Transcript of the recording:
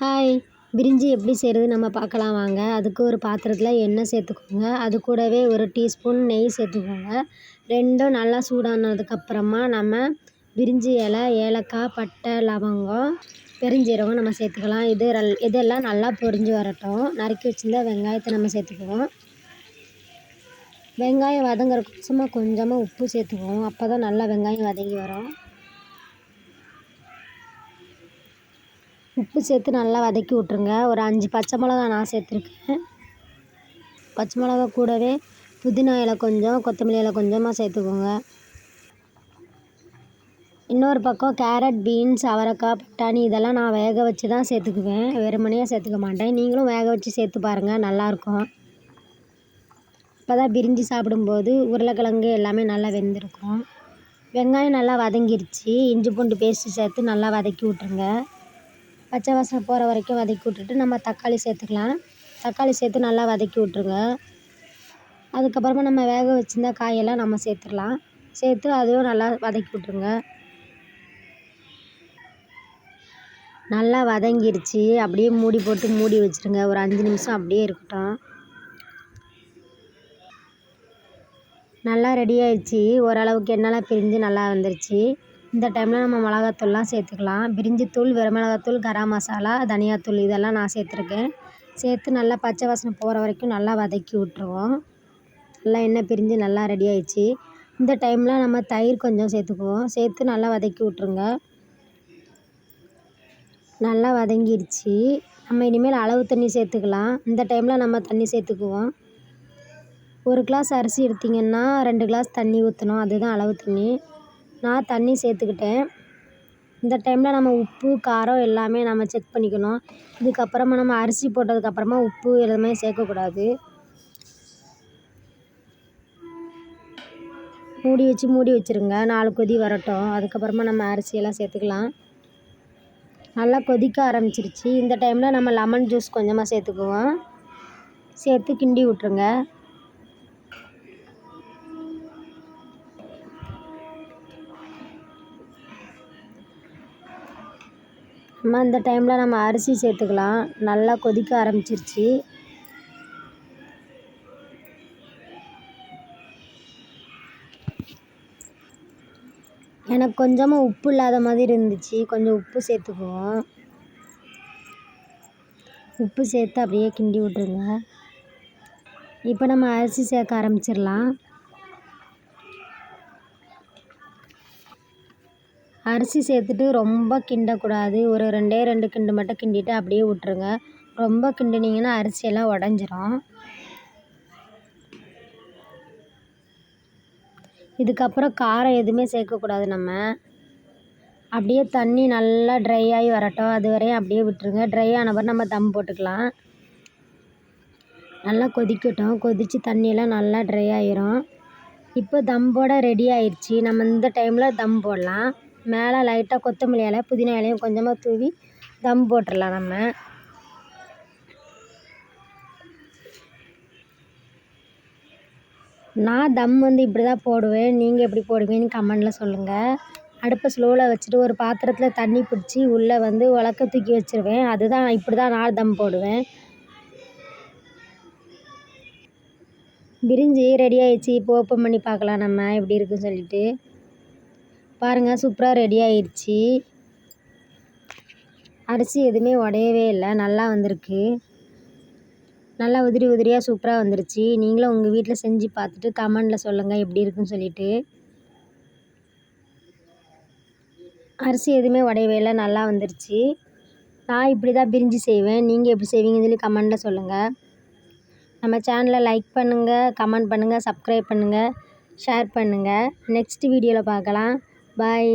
Hi! பிரிஞ்சி எப்படி செய்கிறது நம்ம பார்க்கலாம் வாங்க. அதுக்கு ஒரு பாத்திரத்தில் எண்ணெய் சேர்த்துக்கோங்க. அது கூடவே ஒரு டீஸ்பூன் நெய் சேர்த்துக்கோங்க. ரெண்டும் நல்லா சூடானதுக்கப்புறமா நம்ம பிரிஞ்சி இலை, ஏலக்காய், பட்டை, லவங்கம், பெருஞ்சீரகம் நம்ம சேர்த்துக்கலாம். இதெல்லாம் நல்லா பொரிஞ்சு வரட்டும். நறுக்கி வச்சிருந்த வெங்காயத்தை நம்ம சேர்த்துக்குவோம். வெங்காயம் வதங்குறதுக்கு கொஞ்சமாக உப்பு சேர்த்துக்குவோம். அப்போ தான் நல்லா வெங்காயம் வதங்கி வரும். உப்பு சேர்த்து நல்லா வதக்கி விட்ருங்க. ஒரு 5 பச்சை மிளகா நான் சேர்த்துருக்கேன். பச்சை மிளகா கூடவே புதினா இலை கொஞ்சம், கொத்தமல்லி இலை கொஞ்சமாக சேர்த்துக்கோங்க. இன்னொரு பக்கம் கேரட், பீன்ஸ், அவரைக்காய், பட்டாணி இதெல்லாம் நான் வேக வச்சு தான் சேர்த்துக்குவேன். வெறுமனையாக சேர்த்துக்க மாட்டேன். நீங்களும் வேக வச்சு சேர்த்து பாருங்கள், நல்லாயிருக்கும். அப்போ தான் பிரிஞ்சி சாப்பிடும்போது உருளைக்கிழங்கு எல்லாமே நல்லா வெந்திருக்கும். வெங்காயம் நல்லா வதங்கிருச்சு. இஞ்சி பூண்டு பேஸ்ட்டு சேர்த்து நல்லா வதக்கி விட்ருங்க. பச்சை வாசனை போகிற வரைக்கும் வதக்கி விட்டுட்டு நம்ம தக்காளி சேர்த்துக்கலாம். தக்காளி சேர்த்து நல்லா வதக்கி விட்ருங்க. அதுக்கப்புறமா நம்ம வேக வச்சுருந்த காயெல்லாம் நம்ம சேர்த்துடலாம். சேர்த்து அதுவும் நல்லா வதக்கி விட்ருங்க. நல்லா வதங்கிருச்சு. அப்படியே மூடி போட்டு மூடி வச்சுருங்க. ஒரு 5 நிமிஷம் அப்படியே இருக்கட்டும். நல்லா ரெடி ஆயிடுச்சு. ஓரளவுக்கு எண்ணெய்லாம் பிரிஞ்சு நல்லா வந்துருச்சு. இந்த டைமில் நம்ம மிளகாத்தூள்லாம் சேர்த்துக்கலாம். பிரிஞ்சித்தூள், வரமிளகாத்தூள், கரம் மசாலா, தனியாத்தூள் இதெல்லாம் நான் சேர்த்துருக்கேன். சேர்த்து நல்லா பச்சை வாசனை போகிற வரைக்கும் நல்லா வதக்கி விட்ருவோம். நல்லா எண்ணெய் பிரிஞ்சு நல்லா ரெடி ஆயிடுச்சு. இந்த டைமில் நம்ம தயிர் கொஞ்சம் சேர்த்துக்குவோம். சேர்த்து நல்லா வதக்கி விட்ருங்க. நல்லா வதங்கிடுச்சு. நம்ம இனிமேல் அளவு தண்ணி சேர்த்துக்கலாம். இந்த டைமில் நம்ம தண்ணி சேர்த்துக்குவோம். 1 கிளாஸ் அரிசி எடுத்திங்கன்னா 2 கிளாஸ் தண்ணி ஊற்றணும். அதுதான் அளவு தண்ணி. நான் தண்ணி சேர்த்துக்கிட்டேன். இந்த டைமில் நம்ம உப்பு, காரம் எல்லாமே நம்ம செக் பண்ணிக்கணும். இதுக்கப்புறமா நம்ம அரிசி போட்டதுக்கப்புறமா உப்பு எதுவுமே சேர்க்கக்கூடாது. மூடி வச்சுருங்க. 4 கொதி வரட்டும். அதுக்கப்புறமா நம்ம அரிசியெல்லாம் சேர்த்துக்கலாம். நல்லா கொதிக்க ஆரம்பிச்சிருச்சு. இந்த டைமில் நம்ம லெமன் ஜூஸ் கொஞ்சமாக சேர்த்துக்குவோம். சேர்த்து கிண்டி விட்ருங்க. இந்த டைமில் நம்ம அரிசி சேர்த்துக்கலாம். நல்லா கொதிக்க ஆரம்பிச்சிருச்சு. எனக்கு கொஞ்சமாக உப்பு இல்லாத மாதிரி இருந்துச்சு. கொஞ்சம் உப்பு சேர்த்துக்குவோம். உப்பு சேர்த்து அப்படியே கிண்டி விட்ருங்க. இப்போ நம்ம அரிசி சேர்க்க ஆரம்பிச்சிடலாம். அரிசி சேர்த்துட்டு ரொம்ப கிண்டக்கூடாது. ஒரு 2 கிண்டு மட்டும் கிண்டிட்டு அப்படியே விட்ருங்க. ரொம்ப கிண்டினீங்கன்னா அரிசியெல்லாம் உடஞ்சிரும். இதுக்கப்புறம் காரம் எதுவுமே சேர்க்கக்கூடாது நம்ம. அப்படியே தண்ணி நல்லா ட்ரை ஆகி வரட்டும். அது வரையும் அப்படியே விட்டுருங்க. ட்ரை ஆன பிறகு நம்ம தம் போட்டுக்கலாம். நல்லா கொதிக்கட்டும். கொதித்து தண்ணியெல்லாம் நல்லா ட்ரை ஆயிரும். இப்போ தம் போட ரெடி ஆயிடுச்சு. நம்ம இந்த டைமில் தம் போடலாம். மேலே லைட்டாக கொத்தமல்லி இலை, புதினா இலையும் கொஞ்சமாக தூவி தம் போட்டுடலாம் நம்ம. நான் தம் இப்படி தான் போடுவேன். நீங்கள் எப்படி போடுவீங்கன்னு கமெண்டில் சொல்லுங்கள். அடுப்பை ஸ்லோவில் வச்சுட்டு ஒரு பாத்திரத்தில் தண்ணி பிடிச்சி உள்ளே உலக்க தூக்கி வச்சுருவேன். இப்படி தான் நான் தம் போடுவேன். பிரிஞ்சி ரெடி ஆயிடுச்சு. இப்போ ஓப்பன் பண்ணி பார்க்கலாம் நம்ம எப்படி இருக்குன்னு சொல்லிட்டு. பாருங்கள், சூப்பராக ரெடி ஆயிடுச்சு. அரிசி எதுவுமே உடையவே இல்லை. நல்லா வந்திருக்கு. நல்லா உதிரியாக சூப்பராக வந்துருச்சு. நீங்களும் உங்கள் வீட்டில் செஞ்சு பார்த்துட்டு கமெண்டில் சொல்லுங்கள் எப்படி இருக்குன்னு சொல்லிட்டு. அரிசி எதுவுமே உடையவே இல்லை. நல்லா வந்துருச்சு. நான் இப்படி தான் பிரிஞ்சி செய்வேன். நீங்கள் எப்படி செய்வீங்கன்னு சொல்லி கமெண்டில் சொல்லுங்கள். நம்ம சேனலை லைக் பண்ணுங்கள், கமெண்ட் பண்ணுங்கள், சப்ஸ்கிரைப் பண்ணுங்கள், ஷேர் பண்ணுங்கள். நெக்ஸ்ட் வீடியோவில் பார்க்கலாம். பாய்.